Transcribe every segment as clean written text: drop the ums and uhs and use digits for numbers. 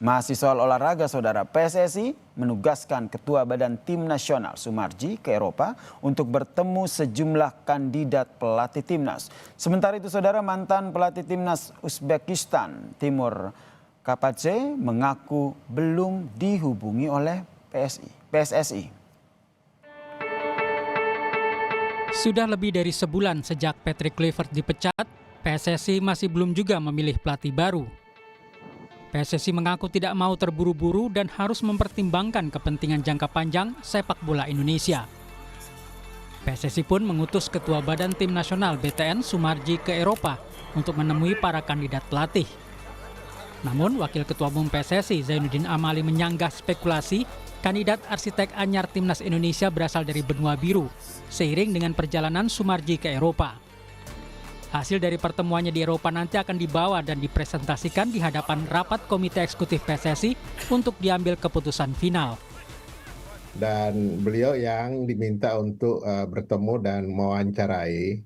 Masih soal olahraga, saudara, PSSI menugaskan Ketua Badan Tim Nasional Sumarji ke Eropa untuk bertemu sejumlah kandidat pelatih timnas. Sementara itu, saudara, mantan pelatih timnas Uzbekistan Timur Kapadze mengaku belum dihubungi oleh PSSI. Sudah lebih dari sebulan sejak Patrick Kluivert dipecat, PSSI masih belum juga memilih pelatih baru. PSSI mengaku tidak mau terburu-buru dan harus mempertimbangkan kepentingan jangka panjang sepak bola Indonesia. PSSI pun mengutus Ketua Badan Tim Nasional BTN Sumarji ke Eropa untuk menemui para kandidat pelatih. Namun, Wakil Ketua Umum PSSI Zainuddin Amali menyanggah spekulasi kandidat arsitek anyar Timnas Indonesia berasal dari benua biru, seiring dengan perjalanan Sumarji ke Eropa. Hasil dari pertemuannya di Eropa nanti akan dibawa dan dipresentasikan di hadapan rapat Komite Eksekutif PSSI untuk diambil keputusan final. Dan beliau yang diminta untuk bertemu dan mewawancarai.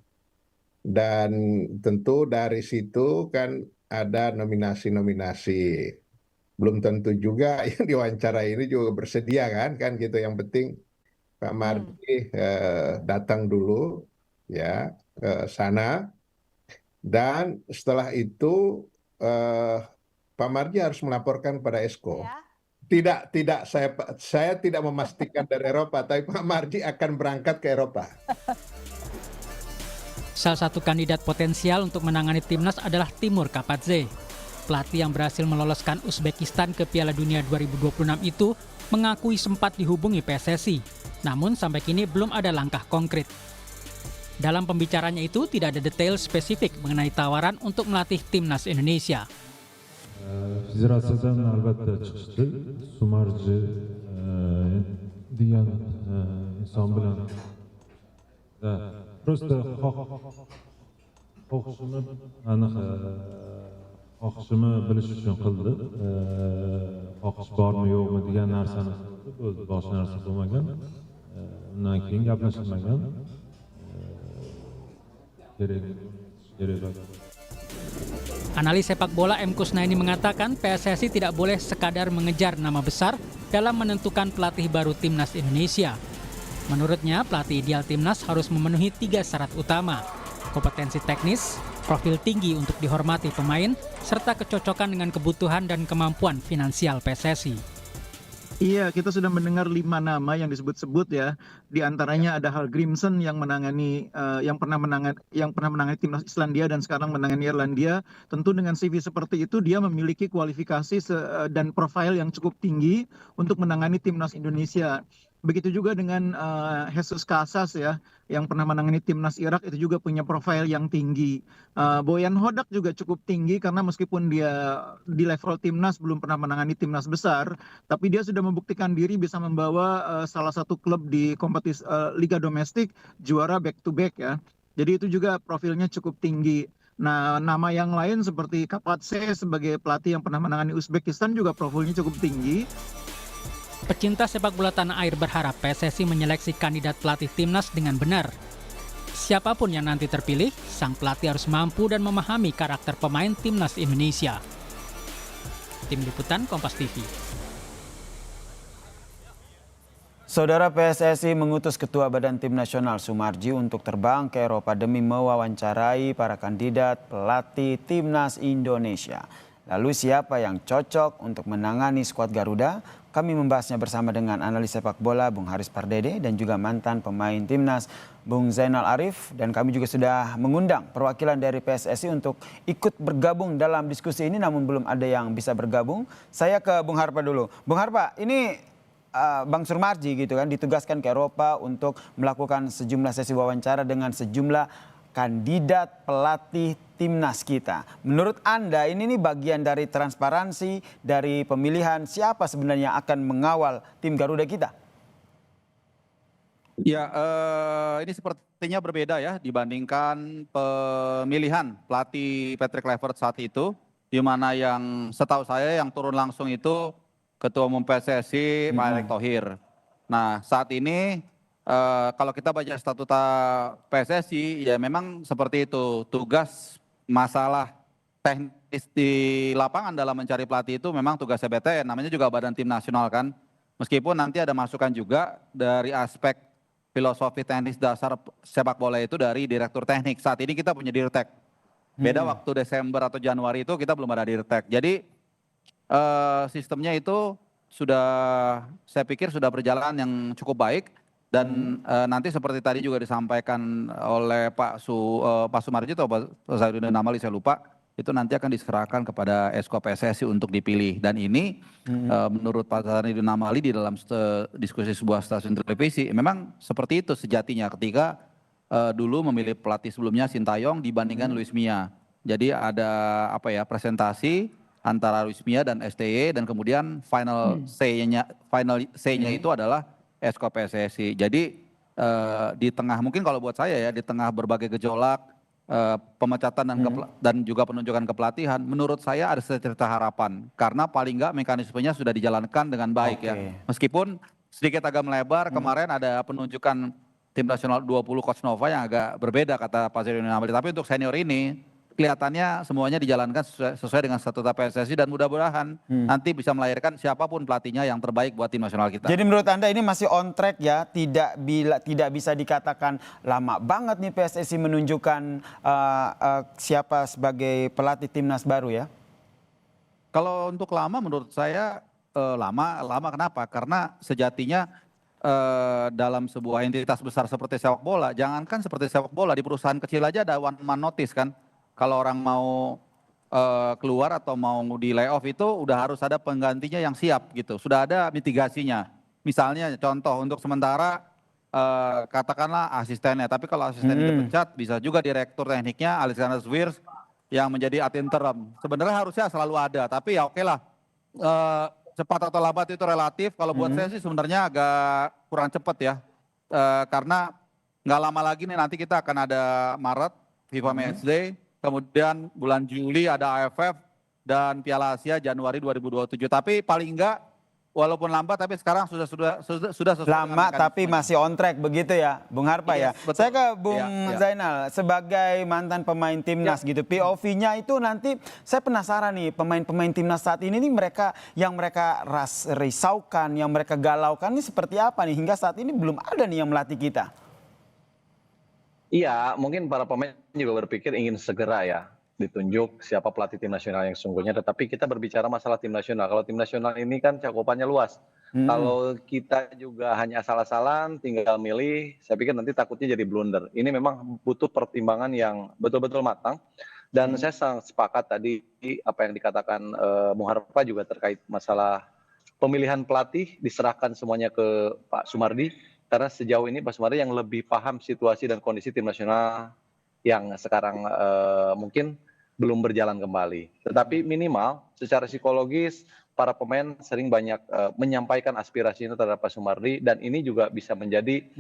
Dan tentu dari situ kan ada nominasi-nominasi. Belum tentu juga yang diwawancara ini juga bersedia kan gitu. Yang penting Pak Mardi datang dulu ya ke sana. Dan setelah itu Pak Mardi harus melaporkan pada Esko. Tidak, saya tidak memastikan dari Eropa, tapi Pak Mardi akan berangkat ke Eropa. Salah satu kandidat potensial untuk menangani timnas adalah Timur Kapadze. Pelatih yang berhasil meloloskan Uzbekistan ke Piala Dunia 2026 itu mengakui sempat dihubungi PSSI, namun sampai kini belum ada langkah konkret. Dalam pembicaranya itu tidak ada detail spesifik mengenai tawaran untuk melatih timnas Indonesia. Federasyondan albatta çıkıştı. Sumarji degan inson bilan просто xohishimni aniq xohishimni bilish uchun qildi. Xohish bormi yo'qmi degan narsani o'zi boshqa narsa bo'lmagan. Undan keyin gaplashilmagan. Analis sepak bola M. Kusnaini mengatakan PSSI tidak boleh sekadar mengejar nama besar dalam menentukan pelatih baru timnas Indonesia. Menurutnya, pelatih ideal timnas harus memenuhi 3 syarat utama: kompetensi teknis, profil tinggi untuk dihormati pemain, serta kecocokan dengan kebutuhan dan kemampuan finansial PSSI. Iya, kita sudah mendengar 5 nama yang disebut-sebut ya. Di antaranya ada Hal Grimson yang menangani yang pernah menangani timnas Islandia dan sekarang menangani Irlandia. Tentu dengan CV seperti itu dia memiliki kualifikasi dan profil yang cukup tinggi untuk menangani timnas Indonesia. Begitu juga dengan Jesus Casas ya, yang pernah menangani timnas Irak, itu juga punya profil yang tinggi. Boyan Hodak juga cukup tinggi karena meskipun dia di level timnas belum pernah menangani timnas besar, tapi dia sudah membuktikan diri bisa membawa salah satu klub di kompetisi liga domestik juara back to back ya. Jadi itu juga profilnya cukup tinggi. Nah, nama yang lain seperti Kapadze sebagai pelatih yang pernah menangani Uzbekistan juga profilnya cukup tinggi. Pecinta sepak bola tanah air berharap PSSI menyeleksi kandidat pelatih timnas dengan benar. Siapapun yang nanti terpilih, sang pelatih harus mampu dan memahami karakter pemain timnas Indonesia. Tim Liputan Kompas TV. Saudara, PSSI mengutus Ketua Badan Tim Nasional Sumarji untuk terbang ke Eropa demi mewawancarai para kandidat pelatih timnas Indonesia. Lalu siapa yang cocok untuk menangani skuad Garuda? Kami membahasnya bersama dengan analis sepak bola Bung Haris Pardede dan juga mantan pemain timnas Bung Zainal Arif. Dan kami juga sudah mengundang perwakilan dari PSSI untuk ikut bergabung dalam diskusi ini, namun belum ada yang bisa bergabung. Saya ke Bung Harpa dulu. Bung Harpa, ini Bang Sumarji gitu kan ditugaskan ke Eropa untuk melakukan sejumlah sesi wawancara dengan sejumlah kandidat pelatih timnas kita. Menurut Anda ini bagian dari transparansi dari pemilihan siapa sebenarnya akan mengawal tim Garuda kita? Ya, ini sepertinya berbeda ya dibandingkan pemilihan pelatih Patrick Kluivert saat itu, di mana yang setahu saya yang turun langsung itu Ketua Umum PSSI Pak Erick Thohir. Nah, saat ini kalau kita baca statuta PSSI ya memang seperti itu, tugas masalah teknis di lapangan dalam mencari pelatih itu memang tugasnya BTN, namanya juga Badan Tim Nasional kan. Meskipun nanti ada masukan juga dari aspek filosofi teknis dasar sepak bola itu dari direktur teknik. Saat ini kita punya dirtek. Beda waktu Desember atau Januari itu kita belum ada dirtek. Jadi sistemnya itu sudah, saya pikir sudah berjalan yang cukup baik. Dan nanti seperti tadi juga disampaikan oleh Pak Sumarji atau Pak Zainuddin Amali, saya lupa, itu nanti akan diserahkan kepada Esko PSSI untuk dipilih. Dan ini menurut Pak Zainuddin Amali di dalam diskusi sebuah stasiun televisi, memang seperti itu sejatinya ketika dulu memilih pelatih sebelumnya Sintayong dibandingkan Luis Mia. Jadi ada presentasi antara Luis Mia dan STY, dan kemudian final say-nya itu adalah Esko PSSI. Jadi di tengah, mungkin kalau buat saya ya, di tengah berbagai gejolak, pemecatan dan juga penunjukan kepelatihan, menurut saya ada cerita harapan. Karena paling nggak mekanismenya sudah dijalankan dengan baik ya. Meskipun sedikit agak melebar, kemarin ada penunjukan tim nasional 20 Coach Nova yang agak berbeda kata Pak Zainuddin Amali. Tapi untuk senior ini, kelihatannya semuanya dijalankan sesuai dengan statuta PSSI, dan mudah-mudahan nanti bisa melahirkan siapapun pelatihnya yang terbaik buat tim nasional kita. Jadi menurut Anda ini masih on track ya, tidak bisa dikatakan lama banget nih PSSI menunjukkan siapa sebagai pelatih timnas baru ya? Kalau untuk lama menurut saya lama kenapa? Karena sejatinya dalam sebuah entitas besar seperti sepak bola, jangankan seperti sepak bola, di perusahaan kecil aja ada one man notice kan. Kalau orang mau keluar atau mau di layoff itu udah harus ada penggantinya yang siap gitu. Sudah ada mitigasinya. Misalnya contoh untuk sementara katakanlah asistennya. Tapi kalau asisten itu dipecat, bisa juga direktur tekniknya Alexander Zwirs yang menjadi ad interim. Sebenarnya harusnya selalu ada. Tapi ya oke lah. Cepat atau lambat itu relatif. Kalau buat saya sih sebenarnya agak kurang cepat ya. Karena nggak lama lagi nih nanti kita akan ada Maret FIFA Matchday. Kemudian bulan Juli ada AFF dan Piala Asia Januari 2027. Tapi paling enggak, walaupun lambat tapi sekarang sudah sesuai. Lama tapi masih on track begitu ya, Bung Harpa ya. Betul. Saya ke Bung Zainal, sebagai mantan pemain timnas gitu, POV-nya itu nanti saya penasaran nih, pemain-pemain timnas saat ini nih mereka risaukan, yang mereka galaukan ini seperti apa nih, hingga saat ini belum ada nih yang melatih kita. Iya, mungkin para pemain juga berpikir ingin segera ya ditunjuk siapa pelatih tim nasional yang sesungguhnya. Tetapi kita berbicara masalah tim nasional. Kalau tim nasional ini kan cakupannya luas. Kalau kita juga hanya asal-asalan tinggal milih, saya pikir nanti takutnya jadi blunder. Ini memang butuh pertimbangan yang betul-betul matang. Dan saya sangat sepakat tadi apa yang dikatakan Bung Harpa juga terkait masalah pemilihan pelatih diserahkan semuanya ke Pak Sumardi. Karena sejauh ini Pak Sumardi yang lebih paham situasi dan kondisi tim nasional yang sekarang mungkin belum berjalan kembali. Tetapi minimal secara psikologis para pemain sering banyak menyampaikan aspirasinya terhadap Pak Sumardi, dan ini juga bisa menjadi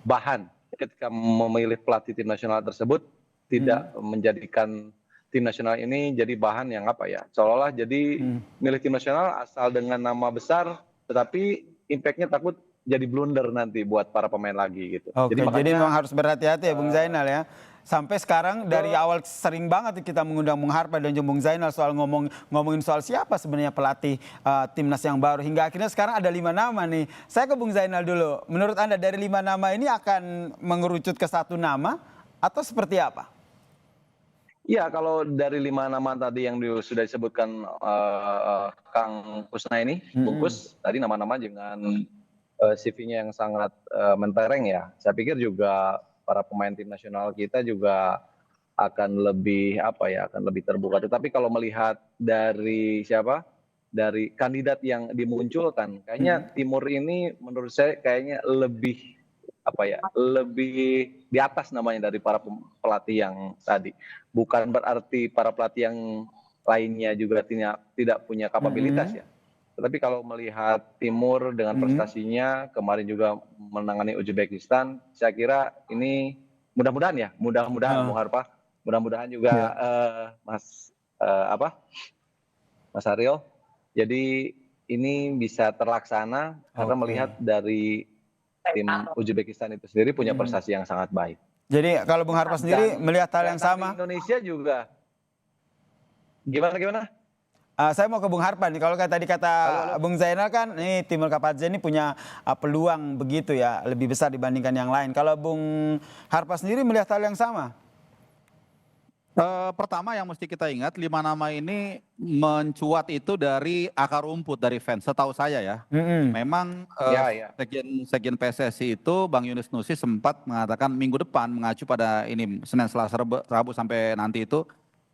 bahan ketika memilih pelatih tim nasional tersebut, tidak menjadikan tim nasional ini jadi bahan yang seolah-olah jadi milih tim nasional asal dengan nama besar, tetapi impactnya takut jadi blunder nanti buat para pemain lagi gitu. Oke, jadi memang harus berhati-hati ya Bung Zainal ya. Sampai sekarang dari awal sering banget kita mengundang Bung Harpa dan Bung Zainal soal ngomongin soal siapa sebenarnya pelatih timnas yang baru. Hingga akhirnya sekarang ada 5 nama nih. Saya ke Bung Zainal dulu. Menurut Anda dari 5 nama ini akan mengerucut ke 1 nama atau seperti apa? Iya, kalau dari 5 nama tadi yang sudah disebutkan Kang Kusna ini, Bungkus, tadi nama-nama dengan CV-nya yang sangat mentereng ya. Saya pikir juga para pemain tim nasional kita juga akan lebih akan lebih terbuka. Tetapi kalau melihat dari dari kandidat yang dimunculkan, kayaknya Timur ini menurut saya kayaknya lebih lebih di atas namanya dari para pelatih yang tadi. Bukan berarti para pelatih yang lainnya juga tidak punya kapabilitas ya. Tetapi kalau melihat Timur dengan prestasinya, kemarin juga menangani Uzbekistan, saya kira ini mudah-mudahan Bung Harpa, mudah-mudahan juga Mas Aryo. Jadi ini bisa terlaksana karena melihat dari tim Uzbekistan itu sendiri punya prestasi yang sangat baik. Jadi kalau Bung Harpa sendiri melihat hal yang sama? Indonesia juga. Gimana? Saya mau ke Bung Harpan nih. Kalau tadi kata Halo. Bung Zainal kan, nih Timur Kapadze ini punya peluang begitu ya, lebih besar dibandingkan yang lain. Kalau Bung Harpa sendiri melihat hal yang sama? Pertama yang mesti kita ingat, 5 nama ini mencuat itu dari akar rumput, dari fans, setahu saya ya. Memang Ya. Sekjen PSSI itu Bang Yunus Nusi sempat mengatakan minggu depan mengacu pada ini Senin, Selasa, Rabu sampai nanti itu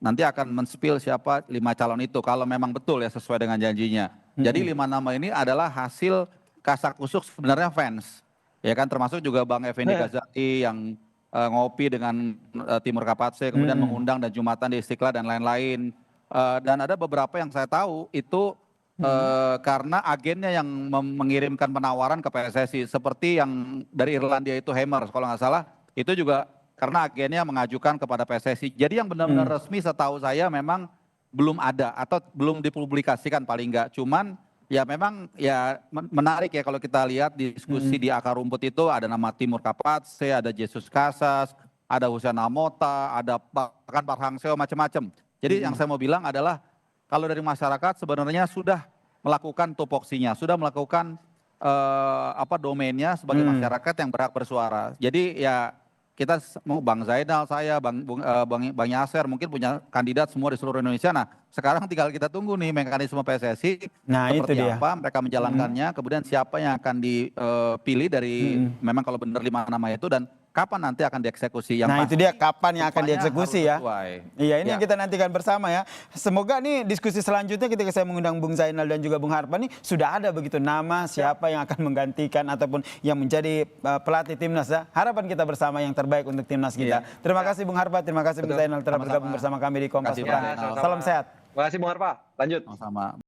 nanti akan men-spill siapa 5 calon itu kalau memang betul ya sesuai dengan janjinya. Jadi 5 nama ini adalah hasil kasak-kusuk sebenarnya fans. Ya kan, termasuk juga Bang Effendi Ghazali yang ngopi dengan Timur Kapadze, kemudian mengundang dan Jumatan di Istiqlal dan lain-lain. Dan ada beberapa yang saya tahu itu karena agennya yang mengirimkan penawaran ke PSSI, seperti yang dari Irlandia itu Hammer kalau nggak salah, itu juga karena agennya mengajukan kepada PSSI. Jadi yang benar-benar resmi setahu saya memang belum ada atau belum dipublikasikan paling nggak. Cuman ya memang ya menarik ya kalau kita lihat diskusi di akar rumput itu ada nama Timur Kapadze, ada Jesus Casas, ada Hussein Amota, ada bahkan Park Hang-seo, macam-macam. Jadi yang saya mau bilang adalah kalau dari masyarakat sebenarnya sudah melakukan tupoksinya, sudah melakukan domainnya sebagai masyarakat yang berhak bersuara. Jadi ya kita mau Bang Zainal, saya, Bang Yaser mungkin punya kandidat semua di seluruh Indonesia. Nah sekarang tinggal kita tunggu nih mekanisme PSSI seperti apa mereka menjalankannya, kemudian siapa yang akan dipilih dari memang kalau benar 5 nama itu dan kapan nanti akan dieksekusi. Yang itu dia kapan yang akan dieksekusi ya. Iya ini Ya. yang kita nantikan bersama ya. Semoga nih diskusi selanjutnya ketika saya mengundang Bung Zainal dan juga Bung Harpa nih sudah ada begitu nama siapa yang akan menggantikan ataupun yang menjadi pelatih timnas ya. Harapan kita bersama yang terbaik untuk timnas kita. Terima kasih Bung Harpa, terima kasih Bung Zainal telah bergabung bersama kami di Kompas Petang. Salam sehat. Terima kasih Bung Harpa. Lanjut. Sama-sama.